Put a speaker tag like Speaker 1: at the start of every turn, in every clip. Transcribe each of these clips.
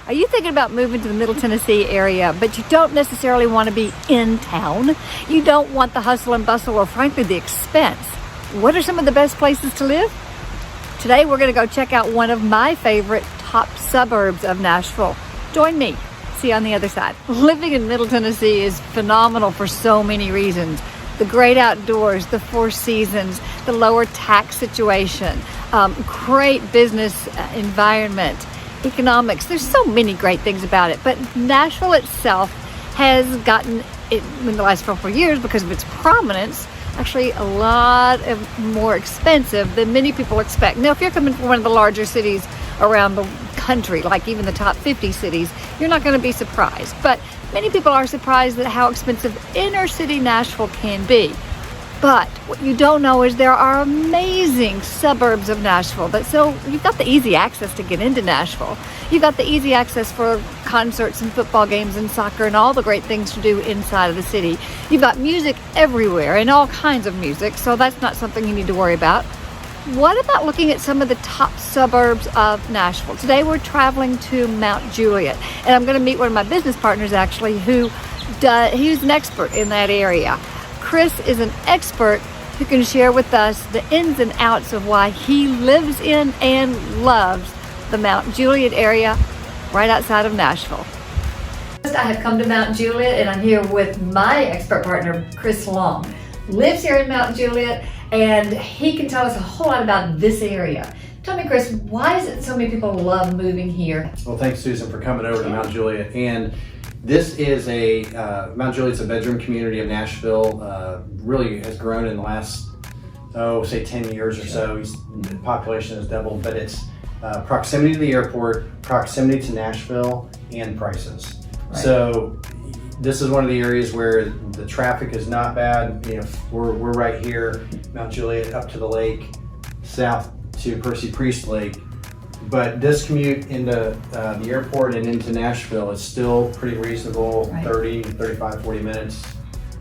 Speaker 1: Are you thinking about moving to the Middle Tennessee area, but you don't necessarily want to be in town? You don't want the hustle and bustle or frankly the expense. What are some of the best places to live? Today we're going to go check out one of my favorite top suburbs of Nashville. Join me. See you on the other side. Living in Middle Tennessee is phenomenal for so many reasons. The great outdoors, the Four Seasons, the lower tax situation, great business environment, economics. There's so many great things about it, but Nashville itself has gotten, in the last couple of years, because of its prominence, actually a lot more expensive than many people expect. Now, if you're coming from one of the larger cities around the country, like even the top 50 cities, you're not going to be surprised. But many people are surprised at how expensive inner city Nashville can be. But what you don't know is there are amazing suburbs of Nashville. So you've got the easy access to get into Nashville. You've got the easy access for concerts and football games and soccer and all the great things to do inside of the city. You've got music everywhere and all kinds of music, so that's not something you need to worry about. What about looking at some of the top suburbs of Nashville? Today we're traveling to Mount Juliet, and I'm going to meet one of my business partners actually he's an expert in that area. Chris is an expert who can share with us the ins and outs of why he lives in and loves the Mount Juliet area right outside of Nashville. I have come to Mount Juliet and I'm here with my expert partner, Chris Long. Lives here in Mount Juliet and he can tell us a whole lot about this area. Tell me, Chris, why is it so many people love moving here?
Speaker 2: Well, thanks, Susan, for coming over to Mount Juliet. And this is Mount Juliet's a bedroom community of Nashville. Really has grown in the last, say 10 years or so. The population has doubled, but it's proximity to the airport, proximity to Nashville, and prices. Right. So this is one of the areas where the traffic is not bad. You know, we're right here, Mount Juliet, up to the lake, south to Percy Priest Lake. But this commute into the airport and into Nashville is still pretty reasonable, right. 30, 35, 40 minutes.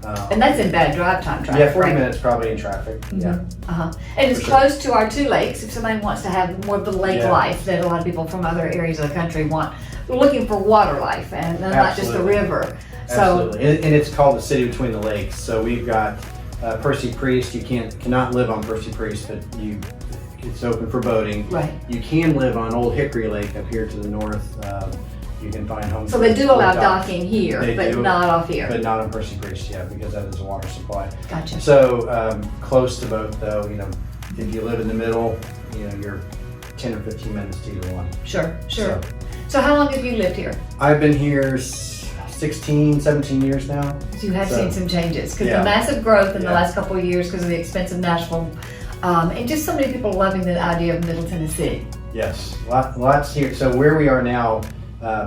Speaker 1: And that's in bad drive time traffic.
Speaker 2: Yeah, 40 minutes probably in traffic. Mm-hmm.
Speaker 1: Yeah. And it's close to our two lakes. If somebody wants to have more of the lake life that a lot of people from other areas of the country want, we're looking for water life and not just the river.
Speaker 2: Absolutely. And it's called the city between the lakes. So we've got Percy Priest. You cannot live on Percy Priest, but it's open for boating. Right. You can live on Old Hickory Lake up here to the north. You can find homes.
Speaker 1: So they do allow docking here, but not off here.
Speaker 2: But not on Percy Priest, yeah, because that is a water supply.
Speaker 1: Gotcha.
Speaker 2: So close to both, though. You know, if you live in the middle, you know, you're 10 or 15 minutes to either one.
Speaker 1: Sure. So how long have you lived here?
Speaker 2: I've been here 16, 17 years now.
Speaker 1: So you have seen some changes because the massive growth in the last couple of years because of the expensive Nashville. And just so many people loving the idea of Middle Tennessee.
Speaker 2: Yes, lots here. So where we are now,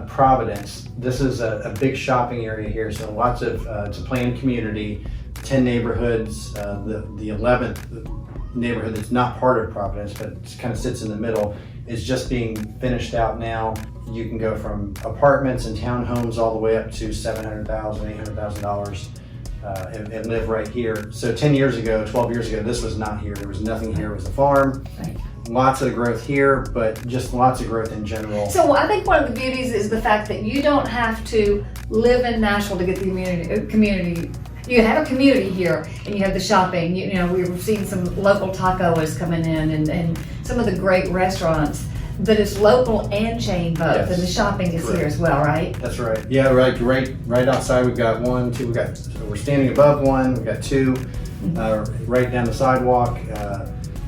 Speaker 2: Providence, this is a big shopping area here. So lots of, it's a planned community, 10 neighborhoods. The 11th neighborhood that's not part of Providence, but it kind of sits in the middle, is just being finished out now. You can go from apartments and townhomes all the way up to $700,000, $800,000. And live right here. So 10 years ago, 12 years ago, this was not here. There was nothing here. It was a farm. Right. Lots of growth here, but just lots of growth in general.
Speaker 1: So I think one of the beauties is the fact that you don't have to live in Nashville to get the community. You have a community here, and you have the shopping. You know, we've seen some local tacos coming in, and some of the great restaurants. That is local and chain both, and the shopping is here as well, right?
Speaker 2: That's right. Yeah, right outside. We've got one, two. We're standing above one. We've got two right down the sidewalk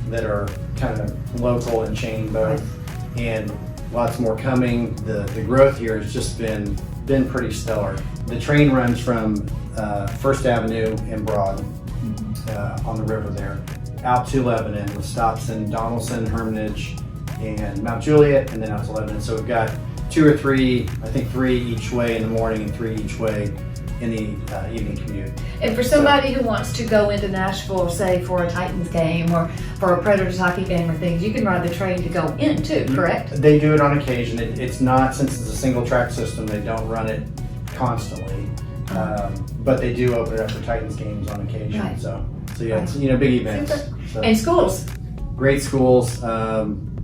Speaker 2: that are kind of local and chain both, and lots more coming. The growth here has just been pretty stellar. The train runs from First Avenue and Broad on the river there out to Lebanon with stops in Donaldson, Hermitage, and Mount Juliet, and then out to Lebanon. So we've got 2 or 3, I think 3 each way in the morning and 3 each way in the evening commute.
Speaker 1: And for somebody who wants to go into Nashville, say for a Titans game or for a Predators hockey game or things, you can ride the train to go in too, correct?
Speaker 2: They do it on occasion. It's not, since it's a single track system, they don't run it constantly. But they do open it up for Titans games on occasion. Right. So yeah, it's big events. So.
Speaker 1: And schools.
Speaker 2: Great schools.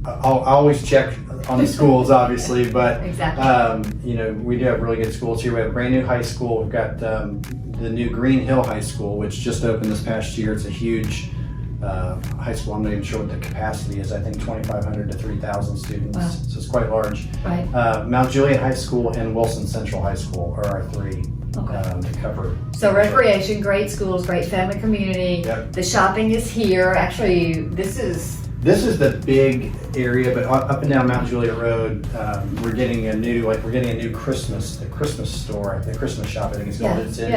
Speaker 2: I'll always check on the schools, obviously, but
Speaker 1: Exactly.
Speaker 2: you know, we do have really good schools here. We have a brand new high school. We've got the new Green Hill High School, which just opened this past year. It's a huge high school. I'm not even sure what the capacity is. I think 2,500 to 3,000 students.
Speaker 1: Wow.
Speaker 2: So it's quite large.
Speaker 1: Right.
Speaker 2: Mount Juliet High School and Wilson Central High School are our three to cover.
Speaker 1: So recreation, great schools, great family community.
Speaker 2: Yep.
Speaker 1: The shopping is here. Actually, this is
Speaker 2: the big area, but up and down Mount Juliet Road, we're getting a new Christmas store, the Christmas shop, I think it's called. It's in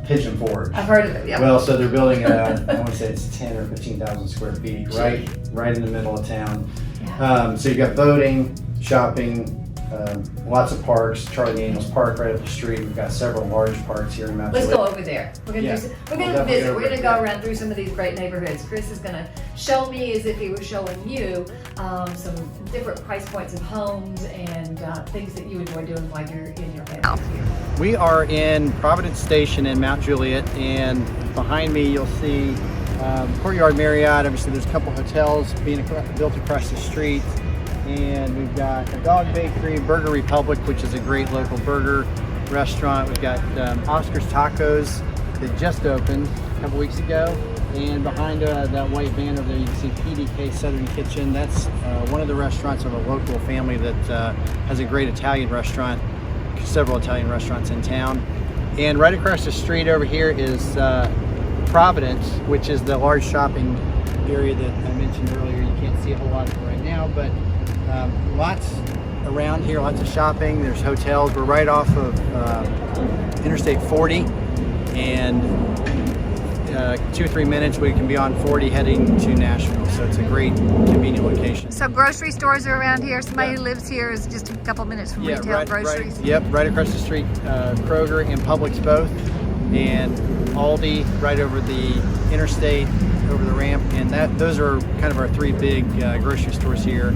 Speaker 2: Pigeon Forge.
Speaker 1: I've heard of it. Yeah.
Speaker 2: Well, so they're building I want to say it's 10 or 15,000 square feet, right in the middle of town.
Speaker 1: Yeah.
Speaker 2: So you've got boating, shopping, lots of parks. Charlie Daniels Park right up the street. We've got several large parks here in Mount
Speaker 1: Let's
Speaker 2: Juliet.
Speaker 1: go over there. We're gonna
Speaker 2: Yeah.
Speaker 1: visit.
Speaker 2: We'll definitely
Speaker 1: We're gonna
Speaker 2: go
Speaker 1: go
Speaker 2: over
Speaker 1: around through some of these great neighborhoods. Chris is gonna show me as if he was showing you some different price points of homes and things that you enjoy doing while you're in your family here.
Speaker 2: We are in Providence Station in Mount Juliet, and behind me you'll see Courtyard Marriott. Obviously there's a couple hotels being built across the street, and we've got a dog bakery, Burger Republic, which is a great local burger restaurant. We've got Oscar's Tacos that just opened a couple weeks ago, and behind that white van over there you can see PDK Southern Kitchen. That's one of the restaurants of a local family that has a great Italian restaurant, several Italian restaurants in town. And right across the street over here is Providence, which is the large shopping area that I mentioned earlier. You can't see a whole lot of it right now, but lots around here, lots of shopping. There's hotels. We're right off of Interstate 40, and 2 or 3 minutes we can be on 40 heading to Nashville. So it's a great, convenient location.
Speaker 1: So grocery stores are around here. Somebody who lives here is just a couple minutes from retail groceries.
Speaker 2: Right across the street, Kroger and Publix both, and Aldi right over the interstate, over the ramp, and those are kind of our three big grocery stores here.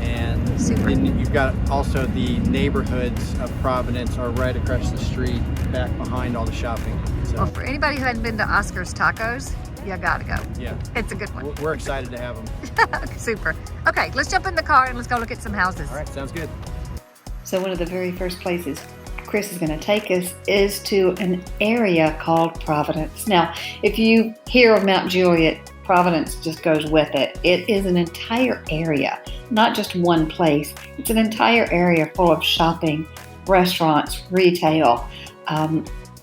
Speaker 2: And then you've got also the neighborhoods of Providence are right across the street, back behind all the shopping. So,
Speaker 1: Well, for anybody who hadn't been to Oscar's Tacos, you gotta go.
Speaker 2: Yeah,
Speaker 1: It's a good one.
Speaker 2: we're excited to have them.
Speaker 1: Super. Okay, let's jump in the car and let's go look at some houses.
Speaker 2: All right, sounds good.
Speaker 1: So one of the very first places Chris is going to take us is to an area called Providence. Now, if you hear of Mount Juliet, Providence just goes with it. It is an entire area, not just one place. It's an entire area full of shopping, restaurants, retail,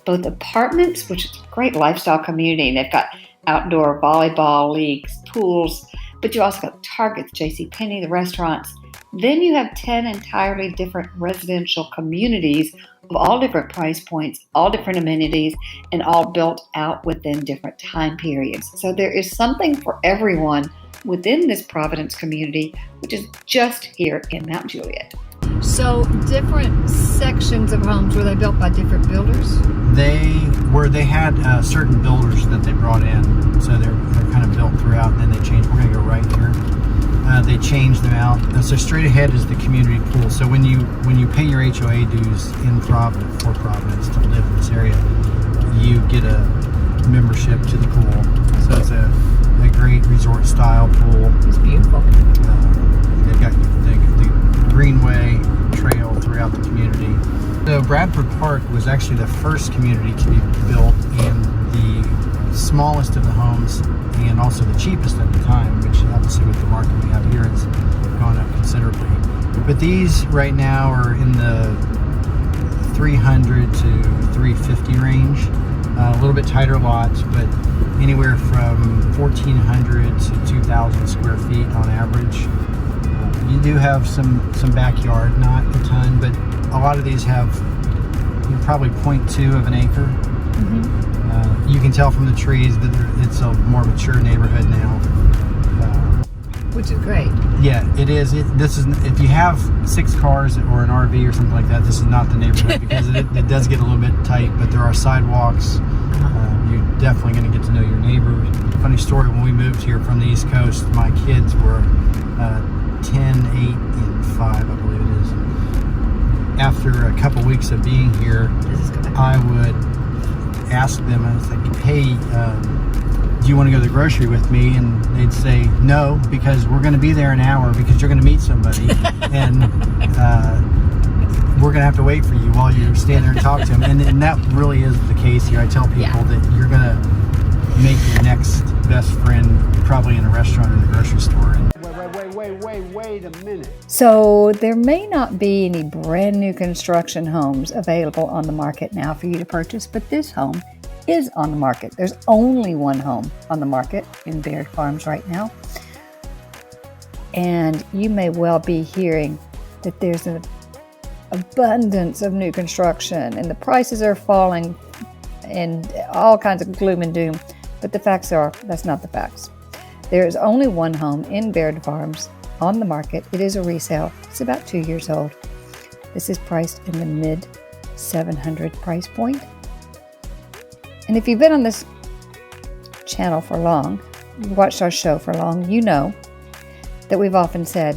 Speaker 1: both apartments, which is a great lifestyle community. They've got outdoor volleyball leagues, pools, but you also got Targets, JCPenney, the restaurants. Then you have 10 entirely different residential communities of all different price points, all different amenities, and all built out within different time periods. So there is something for everyone within this Providence community, which is just here in Mount Juliet. So different sections of homes, were they built by different builders?
Speaker 2: They had certain builders that they brought in, so they're kind of built throughout, and then they changed. We're gonna go right here. They changed them out. So straight ahead is the community pool. So when you pay your HOA dues in Providence, for Providence to live in this area, you get a membership to the pool. So it's a great resort style pool.
Speaker 1: It's beautiful.
Speaker 2: They've got the Greenway Trail throughout the community. So Bradford Park was actually the first community to be built in the smallest of the homes and also the cheapest at the time, which obviously with the market we have here has gone up considerably. But these right now are in the 300 to 350 range. A little bit tighter lots, but anywhere from 1,400 to 2,000 square feet on average. You do have some backyard, not a ton, but a lot of these have probably 0.2 of an acre.
Speaker 1: Mm-hmm.
Speaker 2: You can tell from the trees that it's a more mature neighborhood now.
Speaker 1: Which is great.
Speaker 2: Yeah, it is. This is if you have 6 cars or an RV or something like that, this is not the neighborhood because it does get a little bit tight, but there are sidewalks. You're definitely going to get to know your neighbors. Funny story, when we moved here from the East Coast, my kids were 10, 8, and 5, I believe it is. After a couple weeks of being here, I would ask them, I was like, hey, do you want to go to the grocery with me? And they'd say, no, because we're going to be there an hour because you're going to meet somebody. And we're going to have to wait for you while you stand there and talk to them. And that really is the case here. I tell people that you're going to make your next best friend probably in a restaurant or the grocery store.
Speaker 3: Wait a minute.
Speaker 1: So there may not be any brand new construction homes available on the market now for you to purchase, but this home is on the market. There's only one home on the market in Baird Farms right now. And you may well be hearing that there's an abundance of new construction and the prices are falling and all kinds of gloom and doom. But the facts are, that's not the facts. There is only one home in Baird Farms on the market. It is a resale. It's about 2 years old. This is priced in the mid $700 price point. And if you've been on this channel for long, you've watched our show for long, you know that we've often said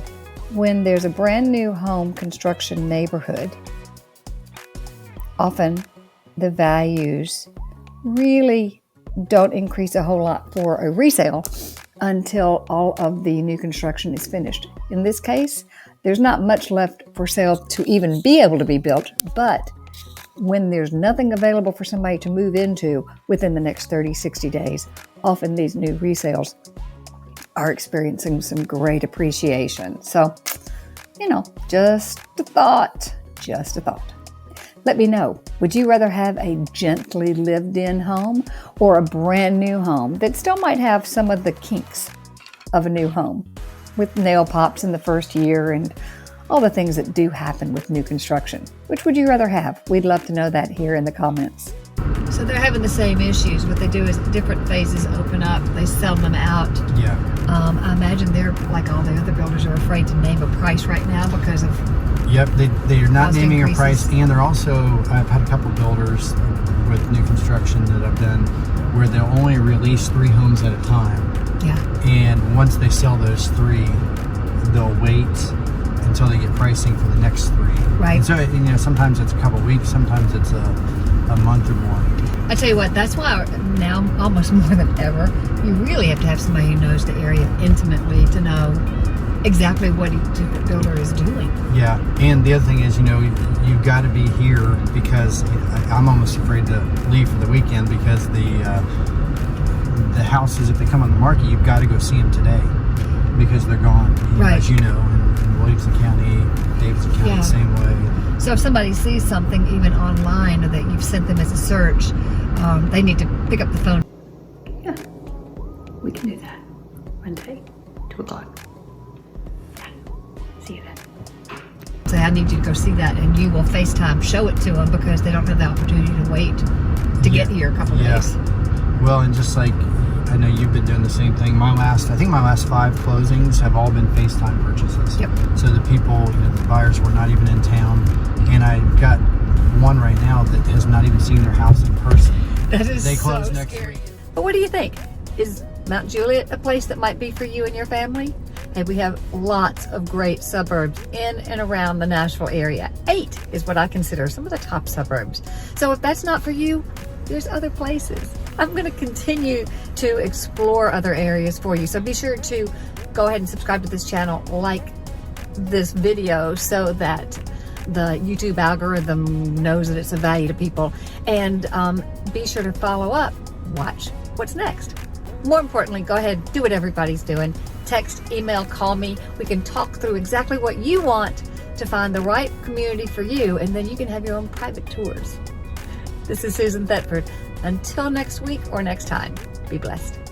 Speaker 1: when there's a brand new home construction neighborhood, often the values really don't increase a whole lot for a resale until all of the new construction is finished. In this case, there's not much left for sale to even be able to be built, but when there's nothing available for somebody to move into within the next 30, 60 days, often these new resales are experiencing some great appreciation. So, just a thought. Let me know, would you rather have a gently lived-in home or a brand new home that still might have some of the kinks of a new home with nail pops in the first year and all the things that do happen with new construction? Which would you rather have? We'd love to know that here in the comments. So they're having the same issues. What they do is different phases open up, they sell them out.
Speaker 2: Yeah.
Speaker 1: I imagine they're, like all the other builders, are afraid to name a price right now because of
Speaker 2: Yep, they are not
Speaker 1: cost
Speaker 2: naming
Speaker 1: increases.
Speaker 2: a price, and they're also, I've had a couple builders with new construction that I've done where they'll only release 3 homes at a time.
Speaker 1: Yeah.
Speaker 2: And once they sell those 3, they'll wait until they get pricing for the next 3.
Speaker 1: Right.
Speaker 2: And so, sometimes it's a couple weeks, sometimes it's a month or more.
Speaker 1: I tell you what, that's why now, almost more than ever, you really have to have somebody who knows the area intimately to know exactly what each builder is doing.
Speaker 2: Yeah, and the other thing is, you've got to be here because I'm almost afraid to leave for the weekend because the houses, if they come on the market, you've got to go see them today because they're gone.
Speaker 1: Right.
Speaker 2: As you know, in Williamson County, Davidson County, the same way.
Speaker 1: So if somebody sees something even online or that you've sent them as a search, they need to pick up the phone. Yeah, we can do that. Monday, 2 o'clock. See you then. Say, I need you to go see that, and you will FaceTime show it to them because they don't have the opportunity to wait to get here a couple days.
Speaker 2: Well, and just like I know you've been doing the same thing. I think my last 5 closings have all been FaceTime purchases.
Speaker 1: Yep.
Speaker 2: So the people, the buyers were not even in town, and I've got one right now that has not even seen their house in person.
Speaker 1: That is
Speaker 2: They close
Speaker 1: so
Speaker 2: next
Speaker 1: scary.
Speaker 2: week.
Speaker 1: But what do you think? Is Mount Juliet a place that might be for you and your family? Hey, we have lots of great suburbs in and around the Nashville area. 8 is what I consider some of the top suburbs. So if that's not for you, there's other places. I'm going to continue to explore other areas for you. So be sure to go ahead and subscribe to this channel, like this video so that the YouTube algorithm knows that it's of value to people. And be sure to follow up. Watch what's next. More importantly, go ahead, do what everybody's doing. Text, email, call me. We can talk through exactly what you want to find the right community for you, and then you can have your own private tours. This is Susan Thetford. Until next week or next time, be blessed.